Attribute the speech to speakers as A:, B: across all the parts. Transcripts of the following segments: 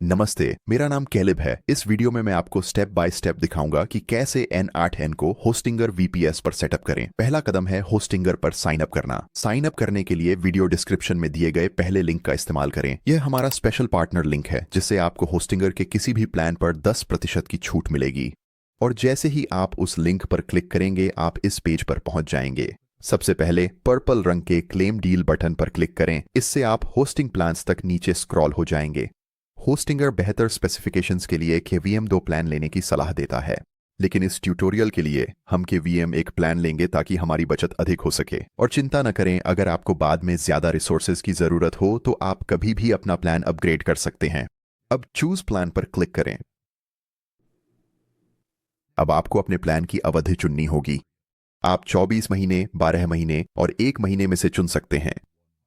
A: नमस्ते, मेरा नाम कैलिब है। इस वीडियो में मैं आपको स्टेप बाय स्टेप दिखाऊंगा कि कैसे N8N को होस्टिंगर VPS पर सेटअप करें। पहला कदम है होस्टिंगर पर साइन अप करना। साइन अप करने के लिए वीडियो डिस्क्रिप्शन में दिए गए पहले लिंक का इस्तेमाल करें। यह हमारा स्पेशल पार्टनर लिंक है, जिससे आपको होस्टिंगर के किसी भी प्लान पर 10% की छूट मिलेगी। और जैसे ही आप उस लिंक पर क्लिक करेंगे, आप इस पेज पर पहुंच जाएंगे। सबसे पहले पर्पल रंग के क्लेम डील बटन पर क्लिक करें। इससे आप होस्टिंग प्लान्स तक नीचे स्क्रॉल हो जाएंगे। होस्टिंगर बेहतर स्पेसिफिकेशंस के लिए KVM 2 प्लान लेने की सलाह देता है, लेकिन इस ट्यूटोरियल के लिए हम KVM 1 प्लान लेंगे ताकि हमारी बचत अधिक हो सके। और चिंता न करें, अगर आपको बाद में ज्यादा रिसोर्सेज की जरूरत हो तो आप कभी भी अपना प्लान अपग्रेड कर सकते हैं। अब चूज प्लान पर क्लिक करें। अब आपको अपने प्लान की अवधि चुननी होगी। आप 24 महीने, 12 महीने और 1 महीने में से चुन सकते हैं।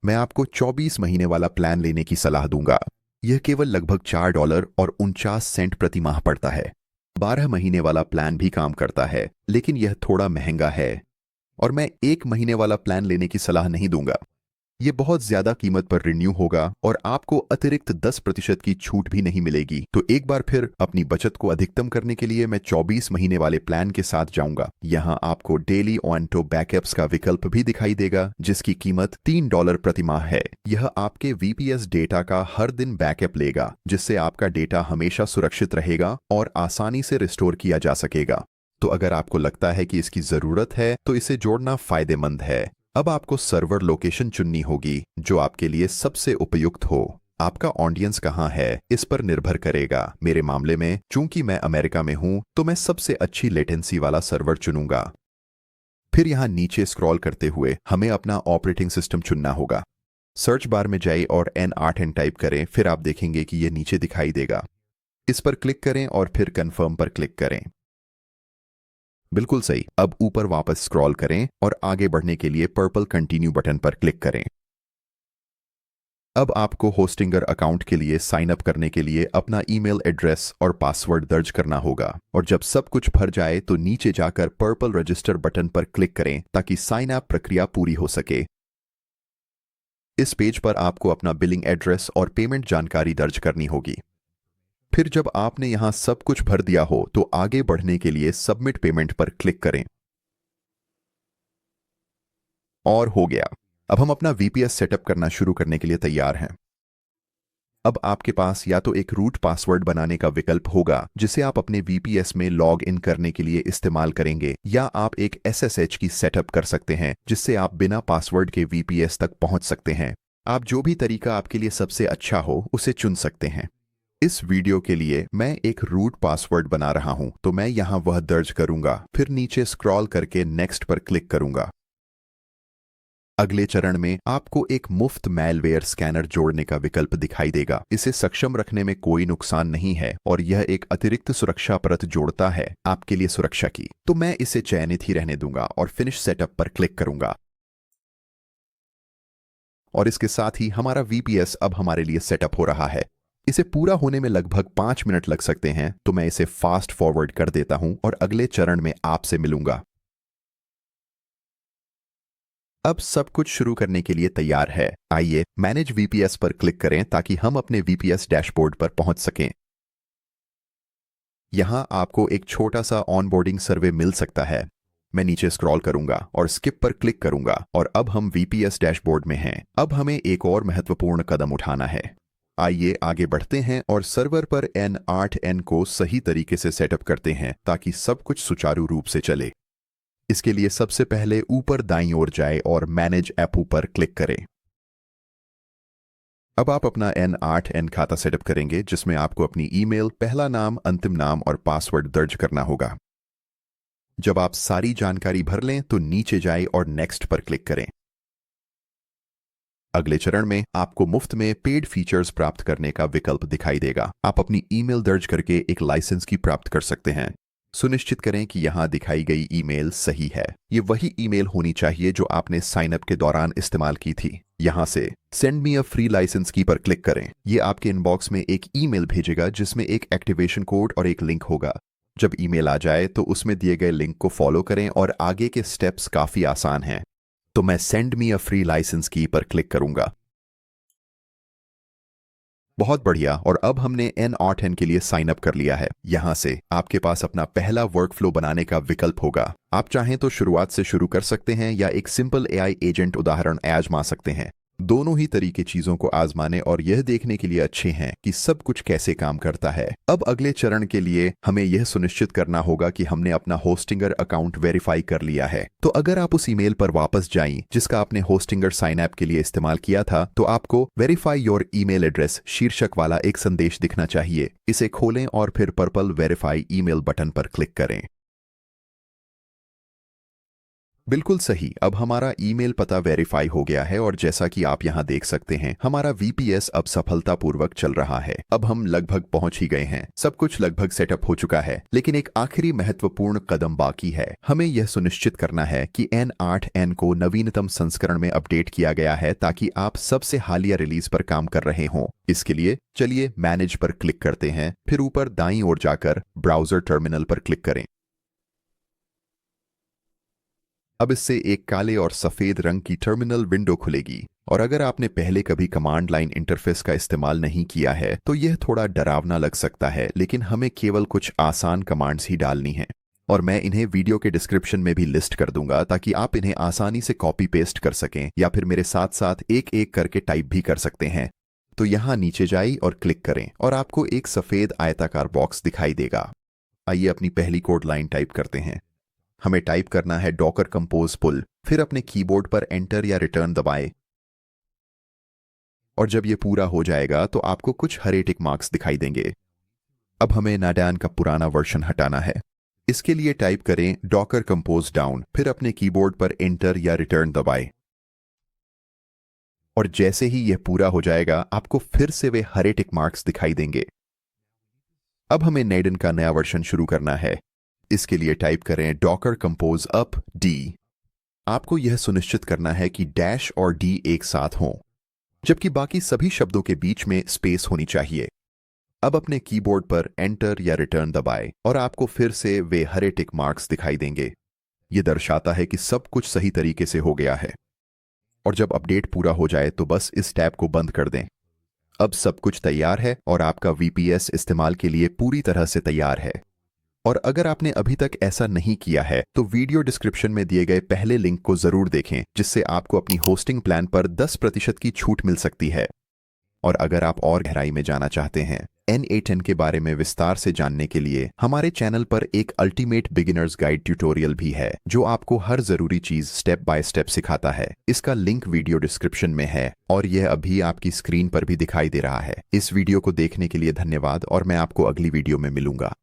A: मैं आपको 24 महीने वाला प्लान लेने की सलाह दूंगा। यह केवल लगभग $4 और 49 प्रति माह पड़ता है। 12 महीने वाला प्लान भी काम करता है, लेकिन यह थोड़ा महंगा है और मैं 1 महीने वाला प्लान लेने की सलाह नहीं दूंगा। ये बहुत ज्यादा कीमत पर रिन्यू होगा और आपको अतिरिक्त 10% की छूट भी नहीं मिलेगी। तो एक बार फिर अपनी बचत को अधिकतम करने के लिए मैं 24 महीने वाले प्लान के साथ जाऊंगा। यहाँ आपको डेली ऑन्टो बैकअप्स का विकल्प भी दिखाई देगा, जिसकी कीमत $3 प्रति माह है। यह आपके VPS डेटा का हर दिन बैकअप लेगा, जिससे आपका डेटा हमेशा सुरक्षित रहेगा और आसानी से रिस्टोर किया जा सकेगा। तो अगर आपको लगता है कि इसकी जरूरत है तो इसे जोड़ना फायदेमंद है। अब आपको सर्वर लोकेशन चुननी होगी जो आपके लिए सबसे उपयुक्त हो। आपका ऑडियंस कहाँ है, इस पर निर्भर करेगा। मेरे मामले में, चूंकि मैं अमेरिका में हूं, तो मैं सबसे अच्छी लेटेंसी वाला सर्वर चुनूंगा। फिर यहां नीचे स्क्रॉल करते हुए हमें अपना ऑपरेटिंग सिस्टम चुनना होगा। सर्च बार में जाइए और N8N टाइप करें। फिर आप देखेंगे कि यह नीचे दिखाई देगा। इस पर क्लिक करें और फिर कन्फर्म पर क्लिक करें। बिल्कुल सही। अब ऊपर वापस स्क्रॉल करें और आगे बढ़ने के लिए पर्पल कंटिन्यू बटन पर क्लिक करें। अब आपको होस्टिंगर अकाउंट के लिए साइन अप करने के लिए अपना ईमेल एड्रेस और पासवर्ड दर्ज करना होगा। और जब सब कुछ भर जाए तो नीचे जाकर पर्पल रजिस्टर बटन पर क्लिक करें ताकि साइन अप प्रक्रिया पूरी हो सके। इस पेज पर आपको अपना बिलिंग एड्रेस और पेमेंट जानकारी दर्ज करनी होगी। फिर जब आपने यहां सब कुछ भर दिया हो तो आगे बढ़ने के लिए सबमिट पेमेंट पर क्लिक करें। और हो गया। अब हम अपना VPS सेटअप करना शुरू करने के लिए तैयार हैं। अब आपके पास या तो एक रूट पासवर्ड बनाने का विकल्प होगा, जिसे आप अपने VPS में लॉग इन करने के लिए इस्तेमाल करेंगे, या आप एक SSH की सेटअप कर सकते हैं, जिससे आप बिना पासवर्ड के VPS तक पहुंच सकते हैं। आप जो भी तरीका आपके लिए सबसे अच्छा हो उसे चुन सकते हैं। इस वीडियो के लिए मैं एक रूट पासवर्ड बना रहा हूं, तो मैं यहां वह दर्ज करूंगा। फिर नीचे स्क्रॉल करके नेक्स्ट पर क्लिक करूंगा। अगले चरण में आपको एक मुफ्त मैलवेयर स्कैनर जोड़ने का विकल्प दिखाई देगा। इसे सक्षम रखने में कोई नुकसान नहीं है और यह एक अतिरिक्त सुरक्षा परत जोड़ता है आपके लिए सुरक्षा की। तो मैं इसे चयनित ही रहने दूंगा और फिनिश सेटअप पर क्लिक करूंगा। और इसके साथ ही हमारा VPS अब हमारे लिए सेटअप हो रहा है। इसे पूरा होने में लगभग 5 मिनट लग सकते हैं, तो मैं इसे फास्ट फॉरवर्ड कर देता हूं और अगले चरण में आपसे मिलूंगा। अब सब कुछ शुरू करने के लिए तैयार है। आइए मैनेज VPS पर क्लिक करें ताकि हम अपने VPS डैशबोर्ड पर पहुंच सकें। यहां आपको एक छोटा सा ऑनबोर्डिंग सर्वे मिल सकता है। मैं नीचे स्क्रॉल करूंगा और स्किप पर क्लिक करूंगा और अब हम VPS डैशबोर्ड में हैं। अब हमें एक और महत्वपूर्ण कदम उठाना है। आइए आगे बढ़ते हैं और सर्वर पर N8N को सही तरीके से सेटअप करते हैं ताकि सब कुछ सुचारू रूप से चले। इसके लिए सबसे पहले ऊपर दाईं ओर जाए और मैनेज ऐप पर क्लिक करें। अब आप अपना N8N खाता सेटअप करेंगे, जिसमें आपको अपनी ईमेल, पहला नाम, अंतिम नाम और पासवर्ड दर्ज करना होगा। जब आप सारी जानकारी भर लें तो नीचे जाए और नेक्स्ट पर क्लिक करें। अगले चरण में आपको मुफ्त में पेड फीचर्स प्राप्त करने का विकल्प दिखाई देगा। आप अपनी ईमेल दर्ज करके एक लाइसेंस की प्राप्त कर सकते हैं। सुनिश्चित करें कि यहां दिखाई गई ईमेल सही है। ये वही ईमेल होनी चाहिए जो आपने साइन अप के दौरान इस्तेमाल की थी। यहां से send me a free license key पर क्लिक करें। ये आपके इनबॉक्स में एक ईमेल भेजेगा जिसमें एक एक्टिवेशन कोड और एक लिंक होगा। जब ईमेल आ जाए तो उसमें दिए गए लिंक को फॉलो करें और आगे के स्टेप्स काफी आसान हैं। तो मैं send me a free license key पर क्लिक करूंगा। बहुत बढ़िया। और अब हमने N8N के लिए साइन अप कर लिया है। यहाँ से आपके पास अपना पहला वर्कफ्लो बनाने का विकल्प होगा। आप चाहें तो शुरुआत से शुरू कर सकते हैं या एक सिंपल AI एजेंट उदाहरण आजमा सकते हैं। दोनों ही तरीके चीजों को आजमाने और यह देखने के लिए अच्छे हैं कि सब कुछ कैसे काम करता है। अब अगले चरण के लिए हमें यह सुनिश्चित करना होगा कि हमने अपना होस्टिंगर अकाउंट वेरीफाई कर लिया है। तो अगर आप उस ईमेल पर वापस जाएं जिसका आपने होस्टिंगर साइन ऐप के लिए इस्तेमाल किया था, तो आपको वेरीफाई योर ईमेल एड्रेस शीर्षक वाला एक संदेश दिखना चाहिए। इसे खोलें और फिर पर्पल वेरीफाई ईमेल बटन पर क्लिक करें। बिल्कुल सही। अब हमारा ईमेल पता वेरीफाई हो गया है और जैसा कि आप यहां देख सकते हैं, हमारा VPS अब सफलतापूर्वक चल रहा है। अब हम लगभग पहुंच ही गए हैं। सब कुछ लगभग सेटअप हो चुका है, लेकिन एक आखिरी महत्वपूर्ण कदम बाकी है। हमें यह सुनिश्चित करना है कि N8N को नवीनतम संस्करण में अपडेट किया गया है ताकि आप सबसे हालिया रिलीज पर काम कर रहे हों। इसके लिए चलिए मैनेज पर क्लिक करते हैं, फिर ऊपर दाईं ओर जाकर ब्राउजर टर्मिनल पर क्लिक करें। अब इससे एक काले और सफेद रंग की टर्मिनल विंडो खुलेगी। और अगर आपने पहले कभी कमांड लाइन इंटरफेस का इस्तेमाल नहीं किया है तो यह थोड़ा डरावना लग सकता है, लेकिन हमें केवल कुछ आसान कमांड्स ही डालनी हैं। और मैं इन्हें वीडियो के डिस्क्रिप्शन में भी लिस्ट कर दूंगा ताकि आप इन्हें आसानी से कॉपी पेस्ट कर सकें या फिर मेरे साथ साथ एक एक करके टाइप भी कर सकते हैं। तो यहाँ नीचे जाइए और क्लिक करें और आपको एक सफेद आयताकार बॉक्स दिखाई देगा। आइए अपनी पहली कोड लाइन टाइप करते हैं। हमें टाइप करना है डॉकर कंपोज पुल, फिर अपने कीबोर्ड पर एंटर या रिटर्न दबाएं। और जब यह पूरा हो जाएगा तो आपको कुछ हरे टिक मार्क्स दिखाई देंगे। अब हमें नाडान का पुराना वर्जन हटाना है। इसके लिए टाइप करें डॉकर कंपोज डाउन, फिर अपने कीबोर्ड पर एंटर या रिटर्न दबाएं। और जैसे ही यह पूरा हो जाएगा आपको फिर से वे हरे टिक मार्क्स दिखाई देंगे। अब हमें नेडन का नया वर्जन शुरू करना है। इसके लिए टाइप करें डॉकर कंपोज अप डी। आपको यह सुनिश्चित करना है कि डैश और डी एक साथ हों, जबकि बाकी सभी शब्दों के बीच में स्पेस होनी चाहिए। अब अपने कीबोर्ड पर एंटर या रिटर्न दबाएं और आपको फिर से वे हरे टिक मार्क्स दिखाई देंगे। यह दर्शाता है कि सब कुछ सही तरीके से हो गया है। और जब अपडेट पूरा हो जाए तो बस इस टैब को बंद कर दें। अब सब कुछ तैयार है और आपका VPS इस्तेमाल के लिए पूरी तरह से तैयार है। और अगर आपने अभी तक ऐसा नहीं किया है तो वीडियो डिस्क्रिप्शन में दिए गए पहले लिंक को जरूर देखें, जिससे आपको अपनी होस्टिंग प्लान पर 10% की छूट मिल सकती है। और अगर आप और गहराई में जाना चाहते हैं N8N के बारे में विस्तार से जानने के लिए, हमारे चैनल पर एक अल्टीमेट बिगिनर्स गाइड ट्यूटोरियल भी है जो आपको हर जरूरी चीज स्टेप बाय स्टेप सिखाता है। इसका लिंक वीडियो डिस्क्रिप्शन में है और यह अभी आपकी स्क्रीन पर भी दिखाई दे रहा है। इस वीडियो को देखने के लिए धन्यवाद और मैं आपको अगली वीडियो में मिलूंगा।